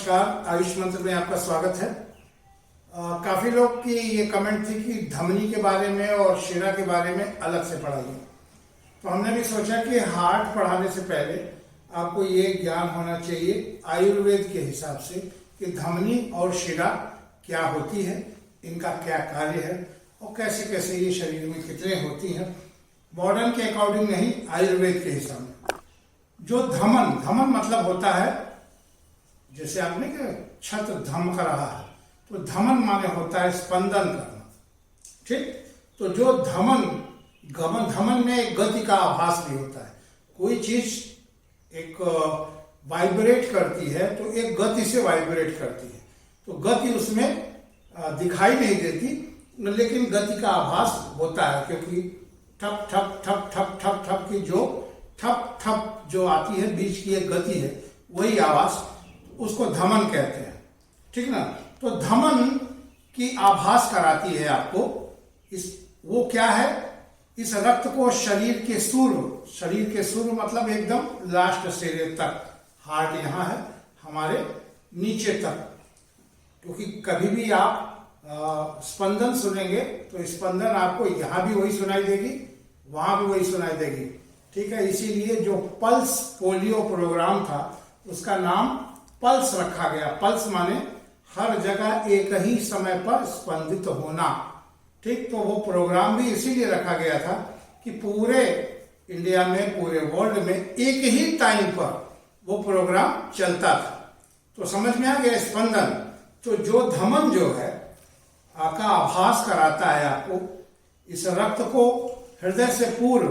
नमस्कार, आयुष मंत्र में आपका स्वागत है। काफ़ी लोग की ये कमेंट थी कि धमनी के बारे में और शिरा के बारे में अलग से पढ़ाइए। तो हमने भी सोचा कि हार्ट पढ़ाने से पहले आपको ये ज्ञान होना चाहिए आयुर्वेद के हिसाब से कि धमनी और शिरा क्या होती है, इनका क्या कार्य है और कैसे कैसे ये शरीर में कितने होती हैं। मॉडर्न के अकॉर्डिंग नहीं, आयुर्वेद के हिसाब में। जो धमन मतलब होता है, जैसे आपने कहा छत धमक रहा है, तो धमन माने होता है स्पंदन करना। ठीक, तो जो धमन में एक गति का आभास भी होता है। कोई चीज एक वाइब्रेट करती है तो एक गति से वाइब्रेट करती है, तो गति उसमें दिखाई नहीं देती, लेकिन गति का आभास होता है, क्योंकि ठप ठप ठप ठप ठप ठप की जो ठप ठप जो आती है, बीच की एक गति है, वही आवाज, उसको धमन कहते हैं। ठीक ना। तो धमन की आभास कराती है आपको वो क्या है, इस रक्त को शरीर के सूर्य मतलब एकदम लास्ट सिरे तक, हार्ट यहाँ है हमारे नीचे तक, क्योंकि कभी भी आप स्पंदन सुनेंगे तो स्पंदन आपको यहाँ भी वही सुनाई देगी, वहां भी वही सुनाई देगी। ठीक है, इसीलिए जो पल्स पोलियो प्रोग्राम था उसका नाम पल्स रखा गया। पल्स माने हर जगह एक ही समय पर स्पंदित होना। ठीक, तो वो प्रोग्राम भी इसीलिए रखा गया था कि पूरे इंडिया में, पूरे वर्ल्ड में एक ही टाइम पर वो प्रोग्राम चलता था। तो समझ में आ गया स्पंदन। तो जो धमन जो है का आभास कराता है आपको, इस रक्त को हृदय से पूर्व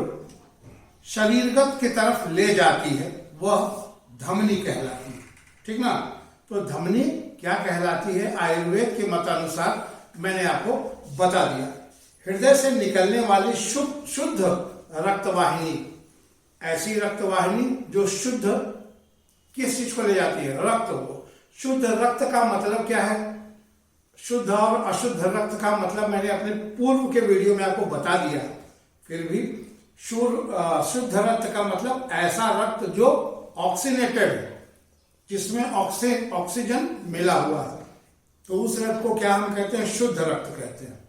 शरीरगत की तरफ ले जाती है, वह धमनी कहलाती है। ठीक ना। तो धमनी क्या कहलाती है आयुर्वेद के मतानुसार मैंने आपको बता दिया। हृदय से निकलने वाली शुद्ध रक्तवाहिनी, ऐसी रक्तवाहिनी जो शुद्ध किस चीज को ले जाती है, रक्त को। शुद्ध रक्त का मतलब क्या है, शुद्ध और अशुद्ध रक्त का मतलब मैंने अपने पूर्व के वीडियो में आपको बता दिया। फिर भी शुद्ध रक्त का मतलब ऐसा रक्त जो ऑक्सीनेटेड है, जिसमें ऑक्सीजन मिला हुआ है, तो उस रक्त को क्या हम कहते हैं, शुद्ध रक्त कहते हैं।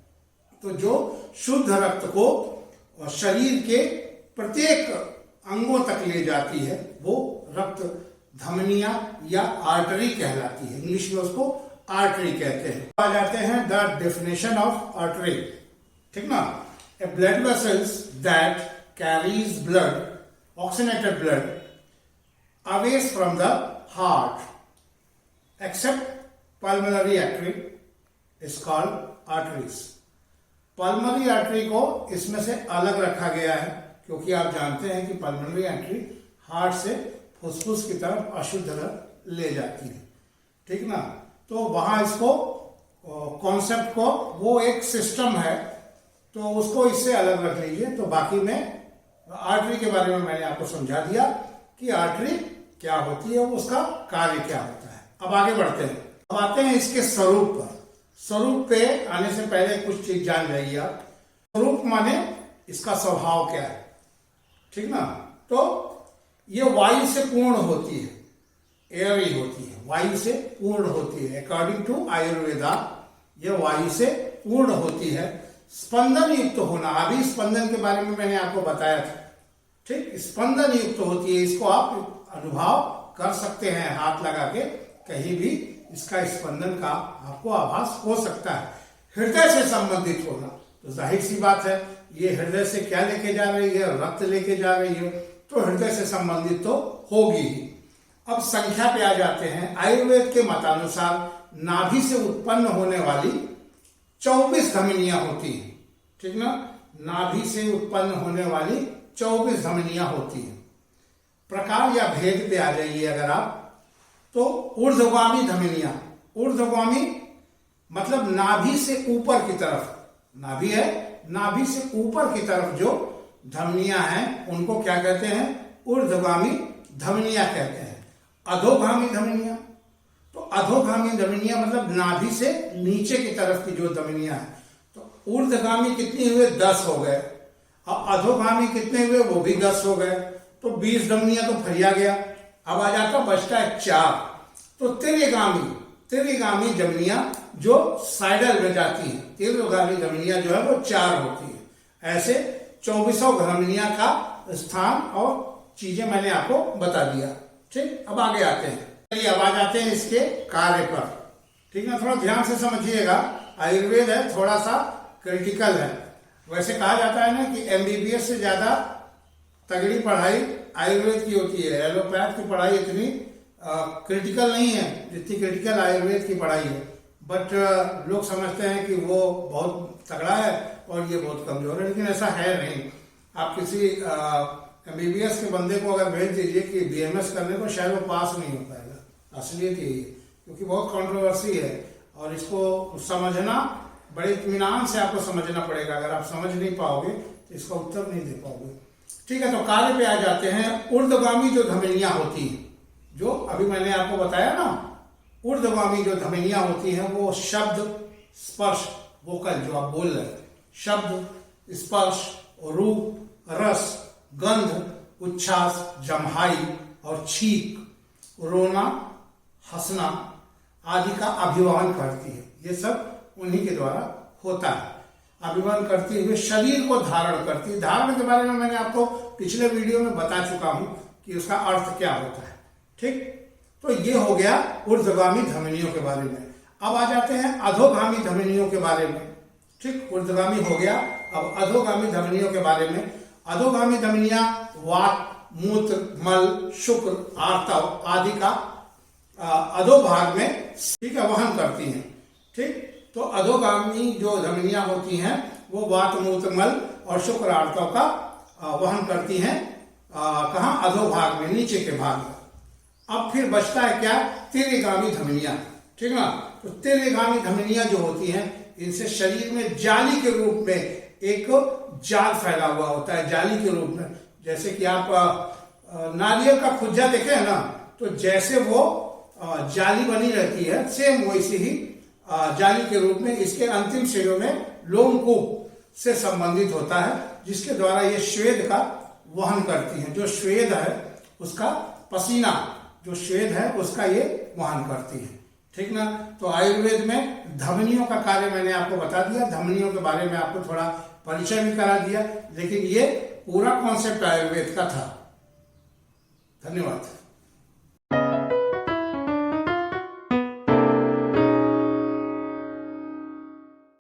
तो जो शुद्ध रक्त को शरीर के प्रत्येक अंगों तक ले जाती है, वो रक्त धमनियां या आर्टरी कहलाती है। इंग्लिश में उसको आर्टरी कहते हैं। आ जाते हैं द डेफिनेशन ऑफ आर्टरी। ठीक ना। A blood vessels that carries blood, oxygenated blood away from the heart, except pulmonary artery is called arteries. Pulmonary artery को इसमें से अलग रखा गया है, क्योंकि आप जानते हैं कि पल्मोनरी आर्टरी हार्ट से फुसफुस की तरफ अशुद्ध रक्त ले जाती है। ठीक ना। तो वहां इसको कॉन्सेप्ट को, वो एक सिस्टम है, तो उसको इससे अलग रख लीजिए। तो बाकी में आर्टरी के बारे में मैंने आपको समझा दिया कि आर्टरी क्या होती है, उसका कार्य क्या होता है। अब आगे बढ़ते हैं। अब आते हैं इसके स्वरूप पर। स्वरूप पे आने से पहले कुछ चीज जान जाइए आप। स्वरूप माने इसका स्वभाव क्या है। ठीक ना। तो ये वायु से पूर्ण होती है, एयर ही होती है, वायु से पूर्ण होती है। अकॉर्डिंग टू आयुर्वेदा ये वायु से पूर्ण होती है। स्पंदन युक्त होना, अभी स्पंदन के बारे में मैंने आपको बताया था। ठीक, स्पंदन युक्त होती है। इसको आप अनुभव कर सकते हैं हाथ लगा के, कहीं भी इसका स्पंदन का आपको आभास हो सकता है। हृदय से संबंधित होना, तो जाहिर सी बात है, ये हृदय से क्या लेके जा रही है, रक्त लेके जा रही है, तो हृदय से संबंधित तो होगी ही। अब संख्या पे आ जाते हैं। आयुर्वेद के मतानुसार नाभि से उत्पन्न होने वाली 24 धमनियां होती है। ठीक ना। नाभि से उत्पन्न होने वाली 24 धमनियां होती है। प्रकार या भेद पे आ जाइए अगर आप, तो ऊर्ध्वगामी धमनियां, ऊर्ध्वगामी मतलब नाभि से ऊपर की तरफ, नाभि है, नाभि से ऊपर की तरफ जो धमनियां हैं उनको क्या कहते हैं, ऊर्ध्वगामी धमनियां कहते हैं। अधोगामी धमनियां, तो अधोगामी धमनियां मतलब नाभि से नीचे की तरफ की जो धमनियां हैं। तो ऊर्ध्वगामी कितनी हुए, 10 हो गए, और अधोगामी कितने हुए, वो भी 10 हो गए। तो 20 धमनियां तो फरिया गया। अब आ जाता, बचता है 4। तो त्रिगामी धमनियां जो साइडल में जाती हैं, त्रिगामी धमनियां जो है वो 4 होती है। ऐसे 24 धमनियां का स्थान और चीजें मैंने आपको बता दिया। ठीक, अब आगे आते हैं। चलिए अब आ जाते हैं इसके कार्य पर। ठीक ना, थोड़ा ध्यान से समझिएगा। आयुर्वेद है, थोड़ा सा क्रिटिकल है। वैसे कहा जाता है ना कि एमबीबीएस से ज्यादा तगड़ी पढ़ाई आयुर्वेद की होती है। एलोपैथ की पढ़ाई इतनी क्रिटिकल नहीं है जितनी क्रिटिकल आयुर्वेद की पढ़ाई है। बट लोग समझते हैं कि वो बहुत तगड़ा है और ये बहुत कमजोर है, लेकिन ऐसा है नहीं। आप किसी एमबीबीएस के बंदे को अगर भेज दीजिए कि बीएमएस करने को, शायद वो पास नहीं हो पाएगा। असलियत यही है, क्योंकि बहुत कंट्रोवर्सी है और इसको समझना बड़े इत्मीनान से आपको समझना पड़ेगा। अगर आप समझ नहीं पाओगे तो इसका उत्तर नहीं दे पाओगे। ठीक है, तो कार्य पे आ जाते हैं। ऊर्ध्वगामी जो धमनियां होती हैं, जो अभी मैंने आपको बताया ना, ऊर्ध्वगामी जो धमनियां होती हैं वो शब्द, स्पर्श, वोकल जो आप बोल रहे हैं, शब्द, स्पर्श, रूप, रस, गंध, उच्छ्वास, जम्हाई और छींक, रोना, हंसना आदि का अभिवहन करती है। ये सब उन्हीं के द्वारा होता है। अभिवहन करती हुए शरीर को धारण करती है। धारण के बारे में मैंने आपको पिछले वीडियो में बता चुका हूं कि उसका अर्थ क्या होता है। ठीक, तो ये हो गया ऊर्ध्वगामी धमनियों के बारे में। अब आ जाते हैं अधोगामी धमनियों के बारे में। ठीक, ऊर्ध्वगामी हो गया, अब अधोगामी धमनियों के बारे में। अधोगामी धमनियां वात, मूत्र, मल, शुक्र, आर्तव आदि का अधोभाग में, ठीक है, वहन करती हैं। ठीक, तो अधोगामी जो धमनियां होती हैं वो वात, मूत्र, मल और शुक्र, आर्तव का वहन करती हैं। कहाँ? अधोभाग में, नीचे के भाग में। अब फिर बचता है क्या? त्रिगामी धमनियां। ठीक ना, तो त्रिगामी धमनियां जो होती हैं, इनसे शरीर में जाली के रूप में एक जाल फैला हुआ होता है। जाली के रूप में, जैसे कि आप नारियल का खुज्जा देखे है ना, तो जैसे वो जाली बनी रहती है, सेम वैसे ही जाली के रूप में इसके अंतिम सिरों में लोमकूप से संबंधित होता है, जिसके द्वारा ये श्वेद का वहन करती है। जो श्वेद है उसका पसीना, जो श्वेद है उसका ये वहन करती है। ठीक ना, तो आयुर्वेद में धमनियों का कार्य मैंने आपको बता दिया। धमनियों के बारे में आपको थोड़ा परिचय भी करा दिया, लेकिन ये पूरा कॉन्सेप्ट आयुर्वेद का था। धन्यवाद।